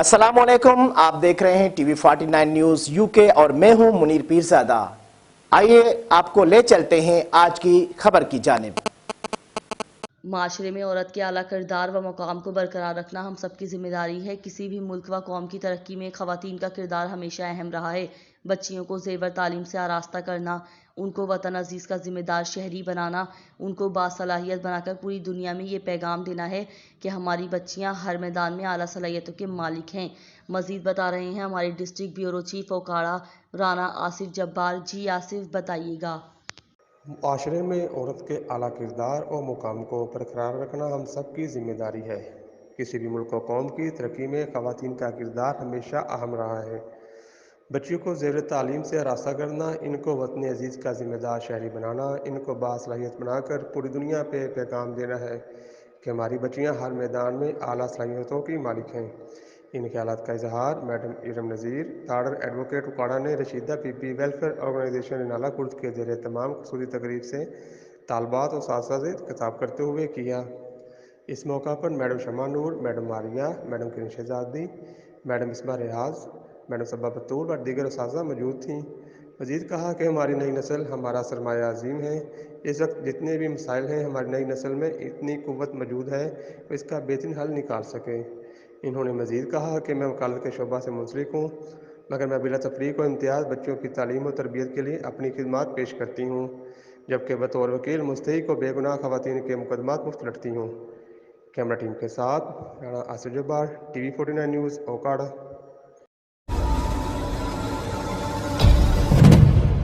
अस्सलामुअलैकुम, आप देख रहे हैं टीवी 49 न्यूज़ यूके और मैं हूं मुनीर पीरज़ादा। आइए आपको ले चलते हैं आज की खबर की जानिब। माशरे में औरत के आला किरदार व मकाम को बरकरार रखना हम सबकी जिम्मेदारी है। किसी भी मुल्क व कौम की तरक्की में ख़वातीन का किरदार हमेशा अहम रहा है। बच्चियों को ज़ेवर तालीम से आरास्ता करना, उनको वतन अजीज़ का ज़िम्मेदार शहरी बनाना, उनको बासलाहियत बनाकर पूरी दुनिया में ये पैगाम देना है कि हमारी बच्चियां हर मैदान में आला सलाहियतों के मालिक हैं। मज़ीद बता रहे हैं हमारे district bureau chief Okara Rana Asif Jabbar. जी आसिफ, बताइएगा। माशरे में औरत के आला किरदार और मुकाम को बरकरार रखना हम सब की ज़िम्मेदारी है। किसी भी मुल्क व कौम की तरक्की में ख़वातीन का किरदार हमेशा अहम रहा है। बच्चियों को ज़ेर तालीम से आरास्ता करना, इनको वतन अजीज़ का ज़िम्मेदार शहरी बनाना, इनको बासलाहियत बनाकर पूरी दुनिया पे पैगाम देना है कि हमारी बच्चियाँ हर मैदान में आला सलाहियतों की मालिक हैं। इन ख्यालात का इजहार मैडम इरम नज़ीर, ताड़र एडवोकेट उकाड़ा ने रशीदा पीपी वेलफेयर ऑर्गेनाइजेशन नाला कुर्द के ज़ेर तमाम खसूसी तकरीब से तालबात और सासा से खिताब करते हुए किया। इस मौका पर मैडम शमा नूर, मैडम मारिया, मैडम किरण शहजादी, मैडम इस्मा रियाज, मैडम सबा बतूल और दीगर उस्ताज़ा मौजूद थीं। मज़ीद कहा कि हमारी नई नस्ल हमारा सरमाया अज़ीम है। इस वक्त जितने भी मसाइल हैं हमारी नई नस्ल में इतनी क़ुव्वत मौजूद है कि इसका बेहतरीन हल निकाल सके। इन्होंने मज़ीद कहा कि मैं वकालत के शोबा से मुंसलिक हूँ, मगर मैं बिला तफरीक व इम्तियाज़ बच्चों की तालीम और तरबियत के लिए अपनी खिदमात पेश करती हूँ, जबकि बतौर वकील मुस्तहिक व बेगुनाह ख़वातीन के मुकदमात मुफ्त लड़ती हूँ। कैमरा टीम के साथ राना आसिफ जब्बार, टीवी 49 न्यूज़, ओकाड़ा।